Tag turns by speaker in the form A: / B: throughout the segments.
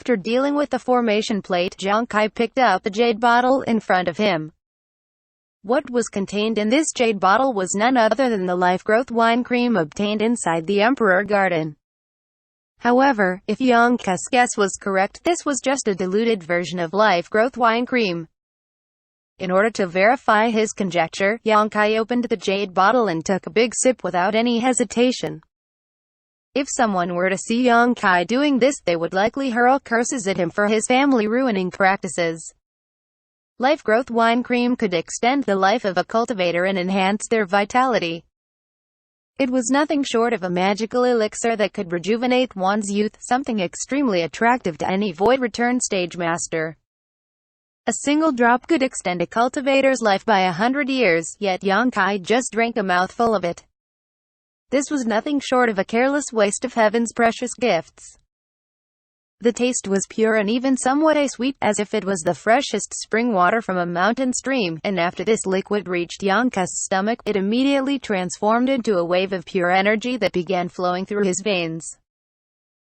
A: After dealing with the formation plate, Xianxia picked up the jade bottle in front of him. What was contained in this jade bottle was none other than the life growth wine cream obtained inside the Emperor Garden. However, if Xianxia's guess was correct, this was just a diluted version of life growth wine cream. In order to verify his conjecture, Xianxia opened the jade bottle and took a big sip without any hesitation. If someone were to see Xianxia doing this, they would likely hurl curses at him for his family-ruining practices. Life growth wine cream could extend the life of a cultivator and enhance their vitality. It was nothing short of a magical elixir that could rejuvenate one's youth, something extremely attractive to any void return stage master. A single drop could extend a cultivator's life by 100 years, yet Xianxia just drank a mouthful of it. This was nothing short of a careless waste of heaven's precious gifts. The taste was pure and even somewhat sweet, as if it was the freshest spring water from a mountain stream, and after this liquid reached Xianxia's stomach, it immediately transformed into a wave of pure energy that began flowing through his veins.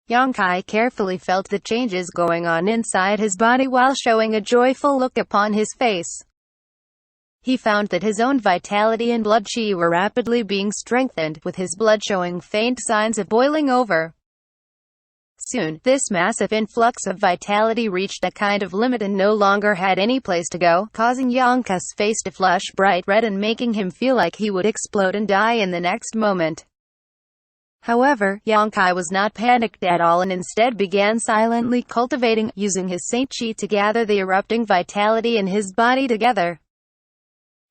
A: Xianxia carefully felt the changes going on inside his body while showing a joyful look upon his face. He found that his own vitality and blood qi were rapidly being strengthened, with his blood showing faint signs of boiling over. Soon, this massive influx of vitality reached a kind of limit and no longer had any place to go, causing Xianxia's face to flush bright red and making him feel like he would explode and die in the next moment. However, Xianxia was not panicked at all and instead began silently cultivating, using his saint qi to gather the erupting vitality in his body together.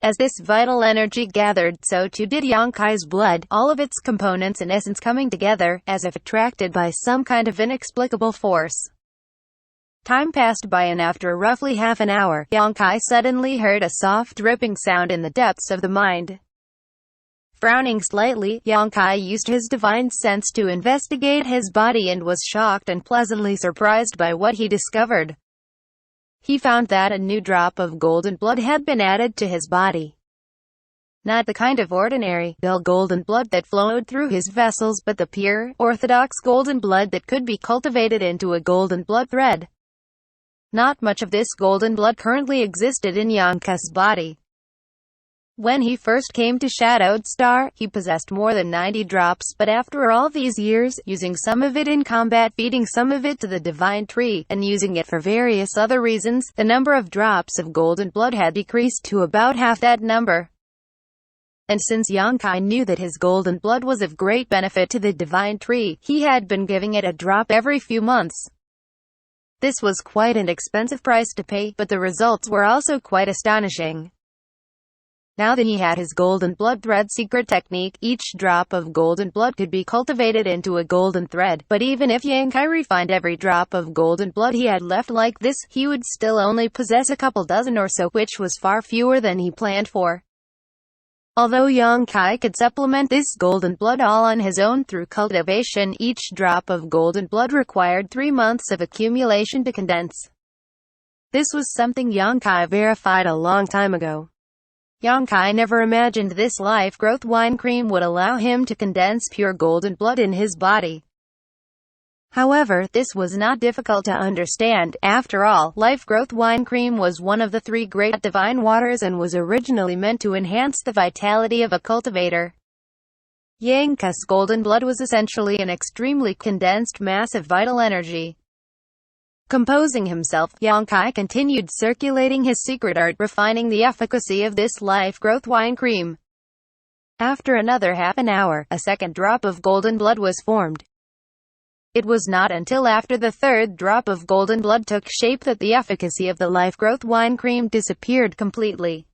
A: As this vital energy gathered, so too did Xianxia's blood, all of its components and essence coming together, as if attracted by some kind of inexplicable force. Time passed by and after roughly half an hour, Xianxia suddenly heard a soft dripping sound in the depths of the mind. Frowning slightly, Xianxia used his divine sense to investigate his body and was shocked and pleasantly surprised by what he discovered. He found that a new drop of golden blood had been added to his body. Not the kind of ordinary, dull golden blood that flowed through his vessels, but the pure, orthodox golden blood that could be cultivated into a golden blood thread. Not much of this golden blood currently existed in Xianxia's body. When he first came to Shadowed Star, he possessed more than 90 drops, but after all these years, using some of it in combat, feeding some of it to the divine tree, and using it for various other reasons, the number of drops of golden blood had decreased to about half that number. And since Xianxia knew that his golden blood was of great benefit to the divine tree, he had been giving it a drop every few months. This was quite an expensive price to pay, but the results were also quite astonishing. Now that he had his golden blood thread secret technique, each drop of golden blood could be cultivated into a golden thread, but even if Xianxia refined every drop of golden blood he had left like this, he would still only possess a couple dozen or so, which was far fewer than he planned for. Although Xianxia could supplement this golden blood all on his own through cultivation, each drop of golden blood required 3 months of accumulation to condense. This was something Xianxia verified a long time ago. Xianxia never imagined this life growth wine cream would allow him to condense pure golden blood in his body. However, this was not difficult to understand. After all, life growth wine cream was one of the 3 great divine waters and was originally meant to enhance the vitality of a cultivator. Xianxia's golden blood was essentially an extremely condensed mass of vital energy. Composing himself, Xianxia continued circulating his secret art, refining the efficacy of this life growth wine cream. After another half an hour, a second drop of golden blood was formed. It was not until after the 3rd drop of golden blood took shape that the efficacy of the life growth wine cream disappeared completely.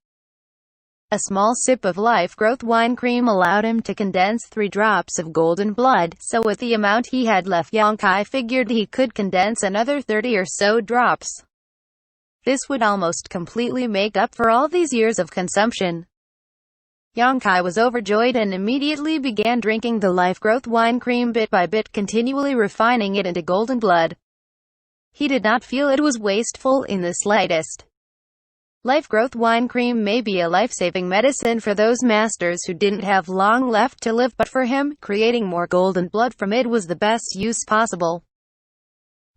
A: A small sip of life growth wine cream allowed him to condense 3 drops of golden blood, so with the amount he had left, Xianxia figured he could condense another 30 or so drops. This would almost completely make up for all these years of consumption. Xianxia was overjoyed and immediately began drinking the life growth wine cream bit by bit, continually refining it into golden blood. He did not feel it was wasteful in the slightest. Life growth wine cream may be a life-saving medicine for those masters who didn't have long left to live, but for him, creating more golden blood from it was the best use possible.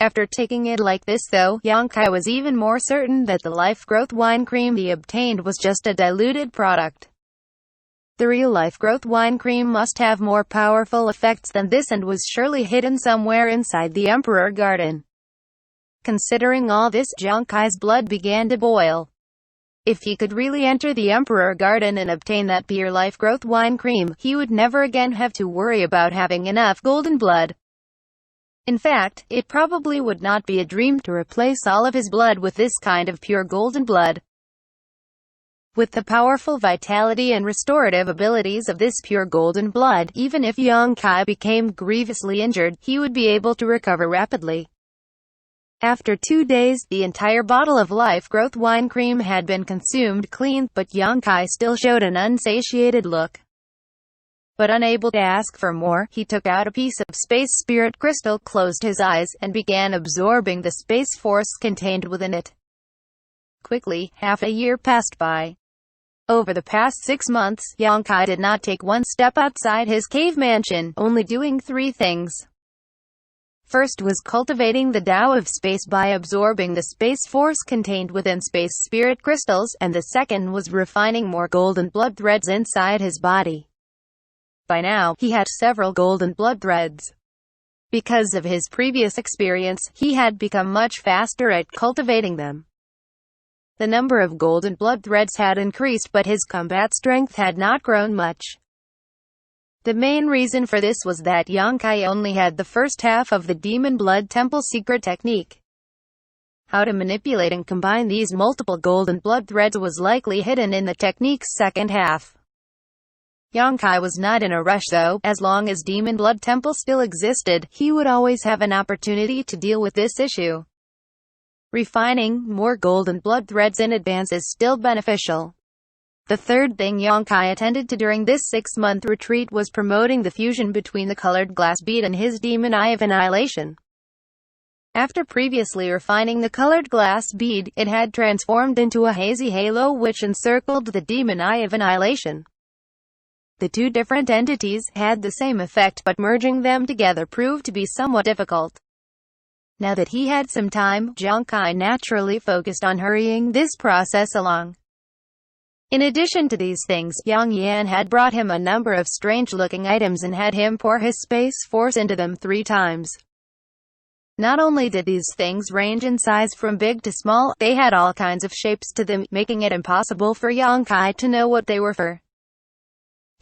A: After taking it like this though, Xianxia was even more certain that the life growth wine cream he obtained was just a diluted product. The real life growth wine cream must have more powerful effects than this and was surely hidden somewhere inside the Emperor Garden. Considering all this, Xianxia's blood began to boil. If he could really enter the Emperor Garden and obtain that pure life growth wine cream, he would never again have to worry about having enough golden blood. In fact, it probably would not be a dream to replace all of his blood with this kind of pure golden blood. With the powerful vitality and restorative abilities of this pure golden blood, even if Xianxia became grievously injured, he would be able to recover rapidly. After 2 days, the entire bottle of life growth wine cream had been consumed clean, but Xianxia still showed an unsatiated look. But unable to ask for more, he took out a piece of space spirit crystal, closed his eyes, and began absorbing the space force contained within it. Quickly, half a year passed by. Over the past 6 months, Xianxia did not take one step outside his cave mansion, only doing 3 things. First was cultivating the Tao of space by absorbing the space force contained within space spirit crystals, and the second was refining more golden blood threads inside his body. By now, he had several golden blood threads. Because of his previous experience, he had become much faster at cultivating them. The number of golden blood threads had increased, but his combat strength had not grown much. The main reason for this was that Xianxia only had the first half of the Demon Blood Temple secret technique. How to manipulate and combine these multiple golden blood threads was likely hidden in the technique's second half. Xianxia was not in a rush though. As long as Demon Blood Temple still existed, he would always have an opportunity to deal with this issue. Refining more golden blood threads in advance is still beneficial. The third thing Xianxia attended to during this 6-month retreat was promoting the fusion between the colored glass bead and his demon eye of annihilation. After previously refining the colored glass bead, it had transformed into a hazy halo which encircled the demon eye of annihilation. The 2 different entities had the same effect, but merging them together proved to be somewhat difficult. Now that he had some time, Xianxia naturally focused on hurrying this process along. In addition to these things, Yang Yan had brought him a number of strange-looking items and had him pour his space force into them 3 times. Not only did these things range in size from big to small, they had all kinds of shapes to them, making it impossible for Xianxia to know what they were for.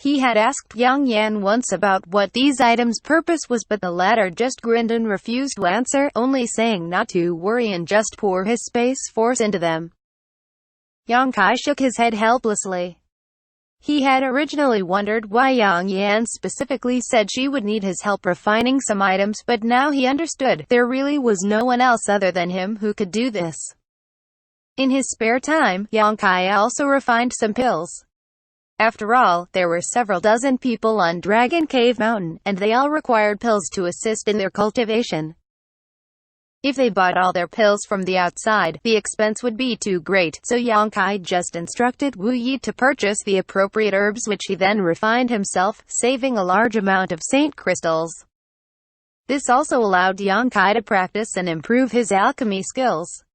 A: He had asked Yang Yan once about what these items' purpose was, but the latter just grinned and refused to answer, only saying not to worry and just pour his space force into them. Xianxia shook his head helplessly. He had originally wondered why Yang Yan specifically said she would need his help refining some items, but now he understood. There really was no one else other than him who could do this. In his spare time, Xianxia also refined some pills. After all, there were several dozen people on Dragon Cave Mountain, and they all required pills to assist in their cultivation. If they bought all their pills from the outside, the expense would be too great, so Xianxia just instructed Wu Yi to purchase the appropriate herbs, which he then refined himself, saving a large amount of saint crystals. This also allowed Xianxia to practice and improve his alchemy skills.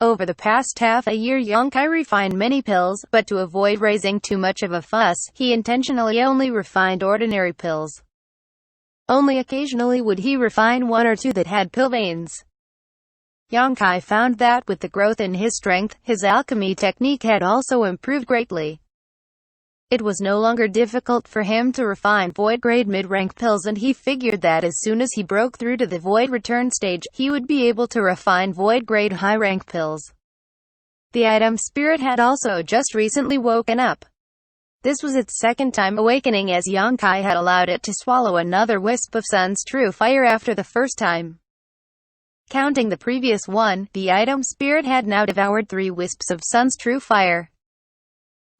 A: Over the past half a year, Xianxia refined many pills, but to avoid raising too much of a fuss, he intentionally only refined ordinary pills. Only occasionally would he refine 1 or 2 that had pill veins. Xianxia found that with the growth in his strength, his alchemy technique had also improved greatly. It was no longer difficult for him to refine void-grade mid-rank pills, and he figured that as soon as he broke through to the void return stage, he would be able to refine void-grade high-rank pills. The item spirit had also just recently woken up. This was its 2nd time awakening, as Xianxia had allowed it to swallow another wisp of Sun's true fire after the first time. Counting the previous one, the item spirit had now devoured 3 wisps of Sun's true fire.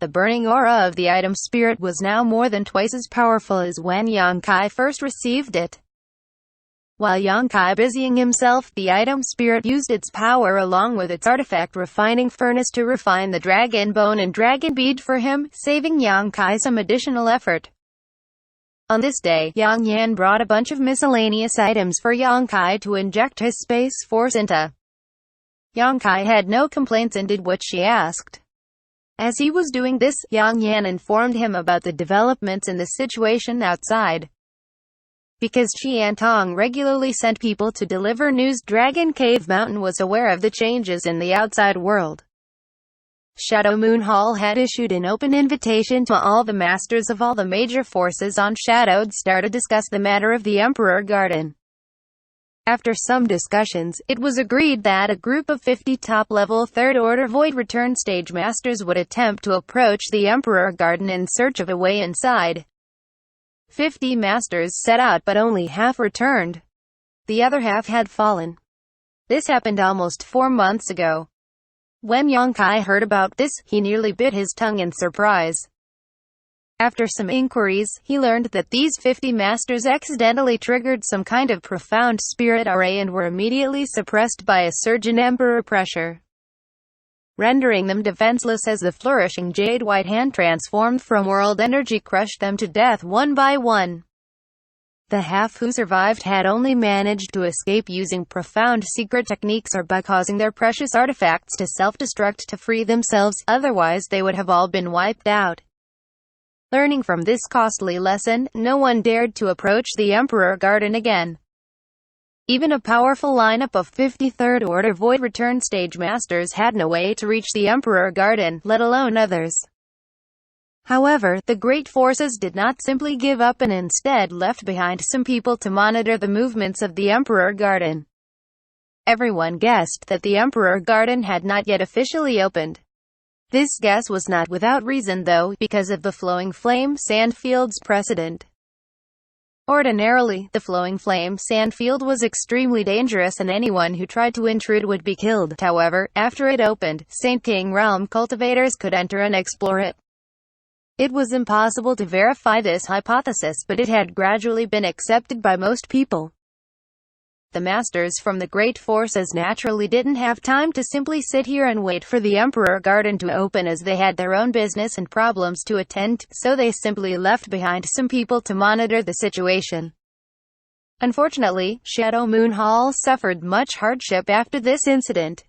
A: The burning aura of the item spirit was now more than twice as powerful as when Xianxia first received it. While Xianxia busying himself, the item spirit used its power along with its artifact refining furnace to refine the dragon bone and dragon bead for him, saving Xianxia some additional effort. On this day, Yang Yan brought a bunch of miscellaneous items for Yang Kai to inject his space force into. Yang Kai had no complaints and did what she asked. As he was doing this, Yang Yan informed him about the developments in the situation outside. Because Qian Tong regularly sent people to deliver news, Dragon Cave Mountain was aware of the changes in the outside world. Shadow Moon Hall had issued an open invitation to all the masters of all the major forces on Shadowed Star to discuss the matter of the Emperor Garden. After some discussions, it was agreed that a group of 50 top-level third-order Void Return Stage Masters would attempt to approach the Emperor Garden in search of a way inside. 50 masters set out but only half returned. The other half had fallen. This happened almost 4 months ago. When Yang Kai heard about this, he nearly bit his tongue in surprise. After some inquiries, he learned that these 50 masters accidentally triggered some kind of profound spirit array and were immediately suppressed by a surge in Emperor pressure, rendering them defenseless as the flourishing Jade White Hand transformed from world energy crushed them to death one by one. The half who survived had only managed to escape using profound secret techniques or by causing their precious artifacts to self-destruct to free themselves, otherwise they would have all been wiped out. Learning from this costly lesson, no one dared to approach the Emperor Garden again. Even a powerful lineup of 50 Third-Order Void Return Stage Masters had no way to reach the Emperor Garden, let alone others. However, the great forces did not simply give up and instead left behind some people to monitor the movements of the Emperor Garden. Everyone guessed that the Emperor Garden had not yet officially opened. This guess was not without reason though, because of the Flowing Flame Sandfield's precedent. Ordinarily, the Flowing Flame Sandfield was extremely dangerous and anyone who tried to intrude would be killed. However, after it opened, Saint King Realm cultivators could enter and explore it. It was impossible to verify this hypothesis, but it had gradually been accepted by most people. The masters from the great forces naturally didn't have time to simply sit here and wait for the Emperor Garden to open, as they had their own business and problems to attend to, so they simply left behind some people to monitor the situation. Unfortunately, Shadow Moon Hall suffered much hardship after this incident.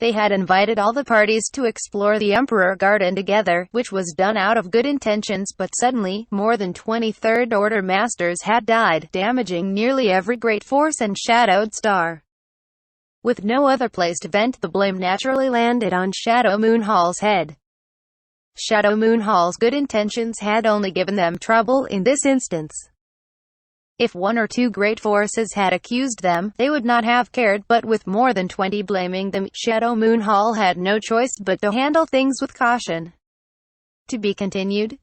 A: They had invited all the parties to explore the Emperor Garden together, which was done out of good intentions, but suddenly, more than 20 Third-Order Masters had died, damaging nearly every great force and Shadowed Star. With no other place to vent, the blame naturally landed on Shadow Moon Hall's head. Shadow Moon Hall's good intentions had only given them trouble in this instance. If 1 or 2 great forces had accused them, they would not have cared, but with more than 20 blaming them, Shadow Moon Hall had no choice but to handle things with caution. To be continued.